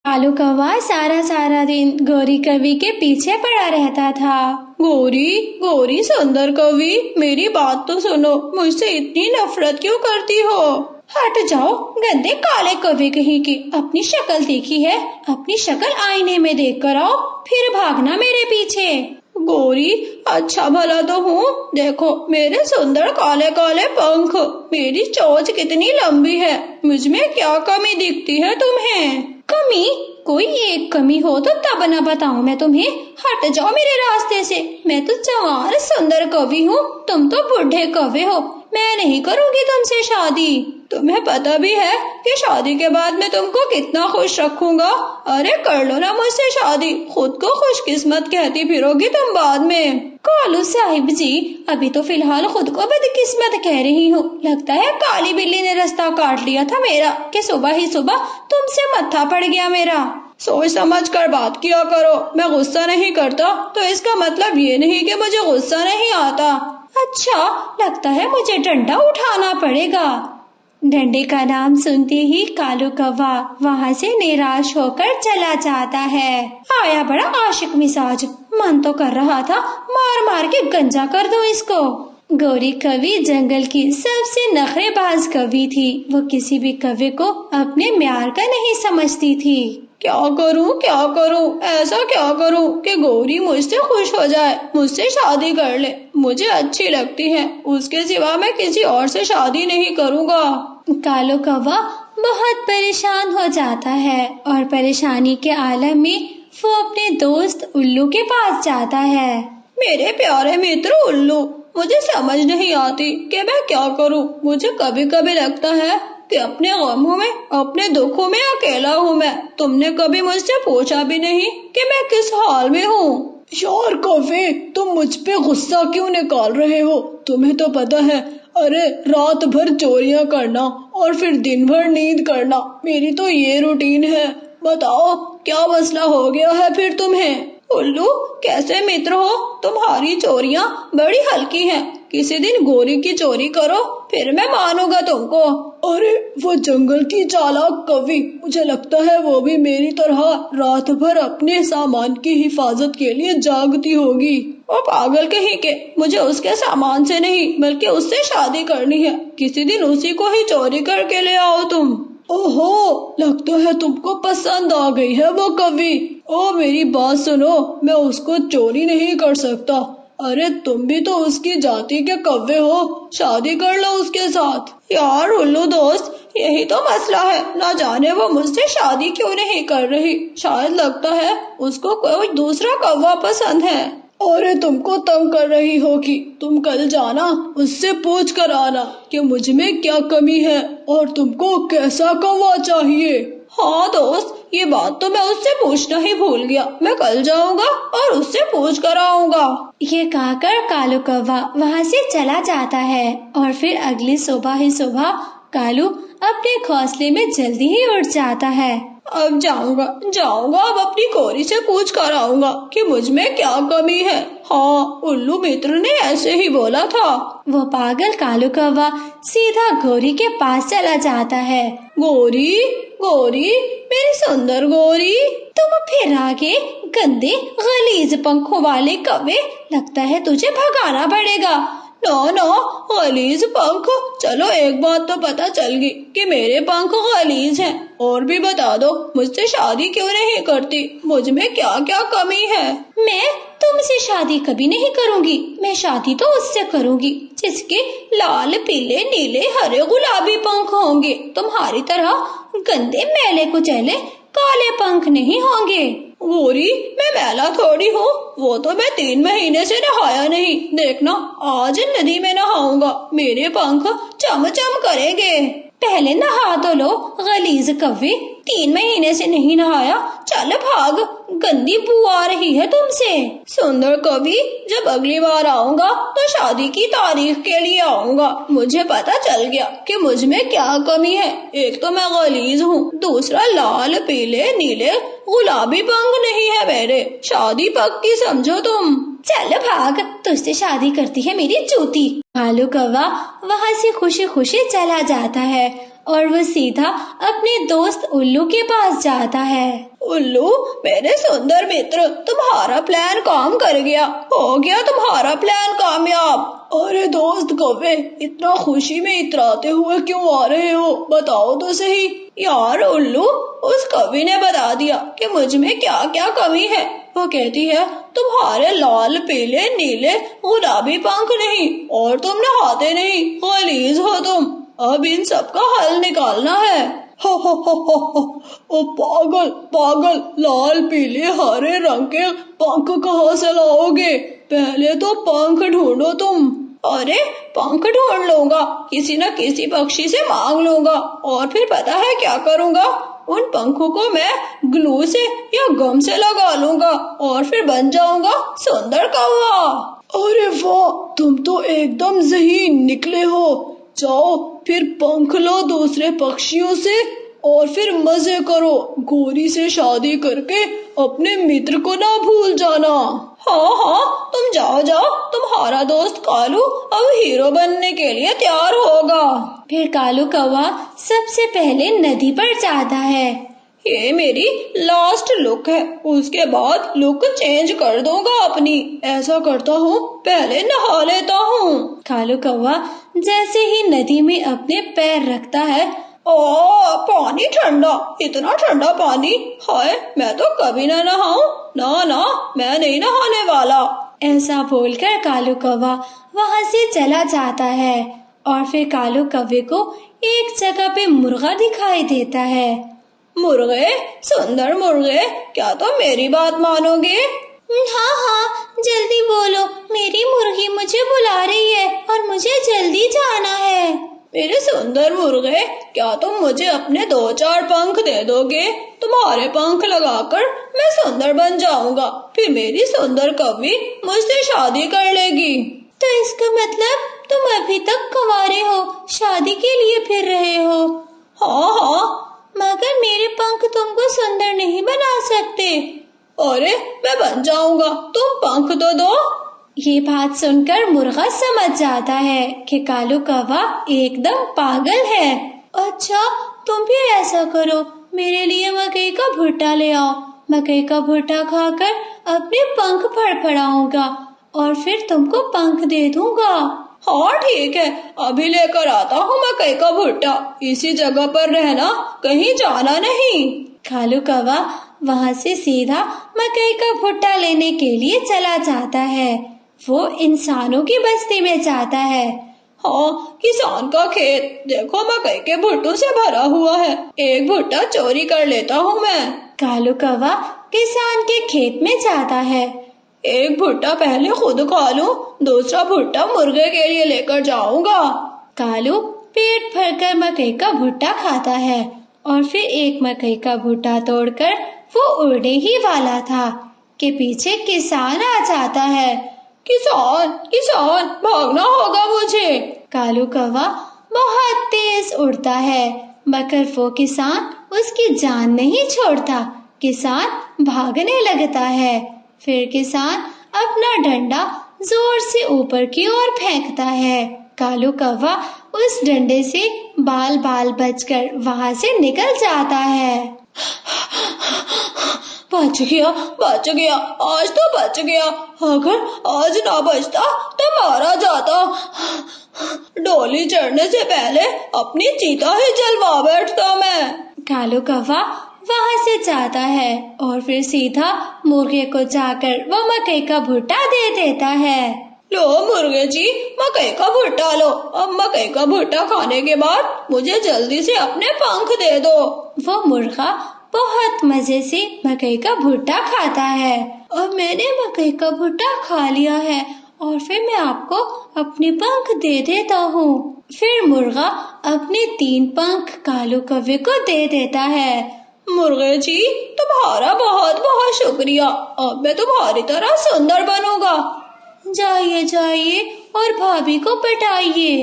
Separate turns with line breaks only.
कालू कौवा सारा सारा दिन गौरी कवि के पीछे पड़ा रहता था।
गौरी गौरी सुंदर कवि, मेरी बात तो सुनो, मुझसे इतनी नफरत क्यों करती हो?
हट जाओ गंदे काले कवि कहीं की। अपनी शक्ल देखी है? अपनी शक्ल आईने में देख कर आओ, फिर भागना मेरे पीछे।
गौरी अच्छा भला तो हूँ, देखो मेरे सुंदर काले काले पंख, मेरी चोंच कितनी लंबी है, मुझ में क्या कमी दिखती है तुम्हें?
कमी? कोई एक कमी हो तो तब न बताऊं मैं तुम्हें। हट जाओ मेरे रास्ते से। मैं तो जवान सुंदर कवि हूँ, तुम तो बूढ़े कवि हो। मैं नहीं करूँगी तुमसे शादी।
तुम्हें पता भी है कि शादी के बाद मैं तुमको कितना खुश रखूंगा। अरे कर लो ना मुझसे शादी, खुद को खुशकिस्मत कहती फिरोगी तुम बाद में।
कालू साहिब जी, अभी तो फिलहाल खुद को बदकिस्मत कह रही हूँ। लगता है काली बिल्ली ने रास्ता काट लिया था मेरा, कि सुबह ही सुबह तुमसे मत्था पड़ गया मेरा।
सोच समझ कर बात किया करो। मैं गुस्सा नहीं करता तो इसका मतलब ये नहीं कि मुझे गुस्सा नहीं आता।
अच्छा, लगता है मुझे डंडा उठाना पड़ेगा। डंडे का नाम सुनते ही कालू कौवा वहाँ से निराश होकर चला जाता है। आया बड़ा आशिक मिजाज, मन तो कर रहा था मार मार के गंजा कर दो इसको। गौरी कवि जंगल की सबसे नखरेबाज कवि थी। वो किसी भी कवि को अपने म्यार का नहीं समझती थी।
क्या करूं, ऐसा क्या करूं कि गौरी मुझसे खुश हो जाए, मुझसे शादी कर ले। मुझे अच्छी लगती है, उसके सिवा मैं किसी और से शादी नहीं करूंगा।
कालू कौवा बहुत परेशान हो जाता है और परेशानी के आलम में वो अपने दोस्त उल्लू के पास जाता है।
मेरे प्यारे मित्र उल्लू, मुझे समझ नहीं आती कि मैं क्या करूं। मुझे कभी कभी लगता है कि अपने गमों में, अपने दुखों में अकेला हूँ मैं। तुमने कभी मुझसे पूछा भी नहीं कि मैं किस हाल में हूँ। यार कौवे, तुम मुझ पे गुस्सा क्यों निकाल रहे हो? तुम्हें तो पता है, अरे रात भर चोरियां करना और फिर दिन भर नींद करना, मेरी तो ये रूटीन है। बताओ क्या मसला हो गया है फिर तुम्हें? उल्लू, कैसे मित्र हो? तुम्हारी चोरियां बड़ी हल्की हैं। किसी दिन गौरी की चोरी करो, फिर मैं मानूंगा तुमको। अरे वो जंगल की चालाक कवि, मुझे लगता है वो भी मेरी तरह रात भर अपने सामान की हिफाजत के लिए जागती होगी। वो पागल कहीं के, मुझे उसके सामान से नहीं बल्कि उससे शादी करनी है। किसी दिन उसी को ही चोरी करके ले आओ तुम। ओहो, लगता है तुमको पसंद आ गई है वो कवि। ओ मेरी बात सुनो, मैं उसको चोरी नहीं कर सकता। अरे तुम भी तो उसकी जाति के कव्वे हो, शादी कर लो उसके साथ। यार उल्लू दोस्त, यही तो मसला है, ना जाने वो मुझसे शादी क्यों नहीं कर रही। शायद लगता है उसको कोई दूसरा कौवा पसंद है। अरे तुमको तंग कर रही होगी, तुम कल जाना उससे पूछ कर आना कि मुझ में क्या कमी है और तुमको कैसा कौवा चाहिए। हाँ दोस्त, ये बात तो मैं उससे पूछना ही भूल गया। मैं कल जाऊंगा और उससे पूछ कर आऊंगा।
ये कहकर कालू कौवा वहाँ से चला जाता है और फिर अगली सुबह ही सुबह कालू अपने घोंसले में जल्दी ही उठ जाता है।
अब जाऊंगा अब अपनी गौरी से पूछ कर आऊंगा कि मुझ में क्या कमी है। हाँ, उल्लू मित्र ने ऐसे ही बोला था।
वो पागल कालू कौवा सीधा गौरी के पास चला जाता है।
गौरी गौरी, मेरी सुंदर गौरी।
तुम फिर आगे गंदे गलीज पंखों वाले कौवे, लगता है तुझे भगाना पड़ेगा।
ना गलीज पंख? चलो एक बात तो पता चल गई कि मेरे पंख गलीज हैं। और भी बता दो, मुझसे शादी क्यों नहीं करती? मुझ में क्या क्या कमी है?
मैं तुमसे शादी कभी नहीं करूंगी। मैं शादी तो उससे करूंगी जिसके लाल पीले नीले हरे गुलाबी पंख होंगे। तुम्हारी तरह गंदे मैले कुचैले काले पंख नहीं होंगे।
गौरी, मैं मैला थोड़ी हूँ, वो तो मैं 3 महीने से नहाया नहीं। देखना, आज नदी में नहाऊंगा, मेरे पंख चम चम करेंगे।
पहले नहा तो लो गलीज कव्वे, 3 महीने से नहीं नहाया। चल भाग, गंदी बू आ रही है तुमसे।
सुंदर कवि, जब अगली बार आऊंगा तो शादी की तारीख के लिए आऊंगा। मुझे पता चल गया कि मुझ में क्या कमी है। एक तो मैं गलीज हूँ, दूसरा लाल पीले नीले गुलाबी पंख नहीं है मेरे। शादी पक्की समझो तुम।
चल भाग, तुझसे शादी करती है मेरी चूती। कालू कौवा वहाँ से खुशी खुशी चला जाता है और वो सीधा अपने दोस्त उल्लू के पास जाता है।
उल्लू, मेरे सुंदर मित्र, तुम्हारा प्लान काम कर गया, हो गया तुम्हारा प्लान कामयाब। अरे दोस्त कौवे, इतना खुशी में इतराते हुए क्यों आ रहे हो, बताओ तो सही। यार उल्लू, उस कवि ने बता दिया कि मुझ में क्या क्या कमी है। वो कहती है तुम्हारे लाल पीले नीले गुलाबी पंख नहीं, और तुम नहाते नहीं, गलीज हो तुम। अब इन सब का हल निकालना है। हो ओ पागल पागल, लाल पीले हरे रंग के पंख कहाँ से लाओगे? पहले तो पंख ढूंढो तुम। अरे पंख ढूंढ लूंगा, किसी न किसी पक्षी से मांग लूंगा, और फिर पता है क्या करूंगा, उन पंखों को मैं ग्लू से या गम से लगा लूंगा और फिर बन जाऊंगा सुंदर कौवा। अरे वाह, तुम तो एकदम ज़हीन निकले हो। जाओ फिर पंख लो दूसरे पक्षियों से और फिर मजे करो। गोरी से शादी करके अपने मित्र को ना भूल जाना। हाँ हाँ, तुम जाओ जाओ, तुम्हारा दोस्त कालू अब हीरो बनने के लिए तैयार होगा।
फिर कालू कौवा सबसे पहले नदी पर जाता है।
ये मेरी लास्ट लुक है, उसके बाद लुक चेंज कर दूंगा अपनी। ऐसा करता हूँ, पहले नहा लेता हूँ।
कालू कौवा जैसे ही नदी में अपने पैर रखता है,
ओ पानी ठंडा, इतना ठंडा पानी, हाय मैं तो कभी ना नहाऊं। ना ना, मैं नहीं नहाने वाला।
ऐसा बोलकर कालू कौवा वहाँ से चला जाता है। और फिर कालू कौवे को एक जगह पे मुर्गा दिखाई देता है।
मुर्गे, सुंदर मुर्गे, क्या तुम मेरी बात मानोगे?
हाँ हाँ, जल्दी बोलो, मेरी मुर्गी मुझे बुला रही है और मुझे जल्दी जाना है।
मेरे सुंदर मुर्गे, क्या तुम मुझे अपने 2-4 पंख दे दोगे? तुम्हारे पंख लगाकर मैं सुंदर बन जाऊंगा, फिर मेरी सुंदर कवि मुझसे शादी कर लेगी।
तो इसका मतलब तुम अभी तक कुंवारे हो, शादी के लिए फिर रहे हो?
हाँ हाँ,
मगर मेरे पंख तुमको सुंदर नहीं बना सकते।
अरे मैं बन जाऊंगा, तुम पंख तो दो।
ये बात सुनकर मुर्गा समझ जाता है कि कालू कौवा एकदम पागल है। अच्छा, तुम भी ऐसा करो, मेरे लिए मकई का भुट्टा ले आओ। मकई का भुट्टा खाकर अपने पंख फड़फड़ाऊंगा और फिर तुमको पंख दे दूंगा।
हाँ ठीक है, अभी लेकर आता हूँ मकई का भुट्टा। इसी जगह पर रहना, कहीं जाना नहीं।
कालू कौवा वहाँ से सीधा मकई का भुट्टा लेने के लिए चला जाता है। वो इंसानों की बस्ती में जाता है।
हाँ, किसान का खेत देखो मकई के भुट्टों से भरा हुआ है, एक भुट्टा चोरी कर लेता हूँ मैं।
कालू कौवा किसान के खेत में जाता है।
एक भुट्टा पहले खुद खा लूं, दूसरा भुट्टा मुर्गे के लिए लेकर जाऊंगा।
कालू पेट भरकर मकई का भुट्टा खाता है और फिर एक मकई का भुट्टा तोड़कर वो उड़ने ही वाला था कि पीछे किसान आ जाता है।
किसान किसान, भागना होगा मुझे।
कालू कौवा बहुत तेज उड़ता है, मगर वो किसान उसकी जान नहीं छोड़ता। किसान भागने लगता है। फिर किसान अपना डंडा जोर से ऊपर की ओर फेंकता है। कालू कौवा उस डंडे से बाल बाल बचकर वहाँ से निकल जाता है।
बच गया, आज तो बच गया। अगर आज ना बचता तो मारा जाता। डोली चढ़ने से पहले अपनी चीता ही जलवा बैठता मैं।
कालू कौवा वहाँ से जाता है और फिर सीधा मुर्गे को जाकर वो मकई का भुट्टा दे देता है।
लो मुर्गे जी, मकई का भुट्टा लो। अब मकई का भुट्टा खाने के बाद मुझे जल्दी से अपने पंख दे दो।
वो मुर्गा बहुत मजे से मकई का भुट्टा खाता है। अब मैंने मकई का भुट्टा खा लिया है और फिर मैं आपको अपने पंख दे देता हूँ। फिर मुर्गा अपने 3 पंख कालू कौवे को दे देता है।
मुर्गे जी, तुम्हारा बहुत बहुत शुक्रिया। अब मैं तुम्हारी तरह सुंदर बनूंगा।
जाइए जाइए और भाभी को पटाइए।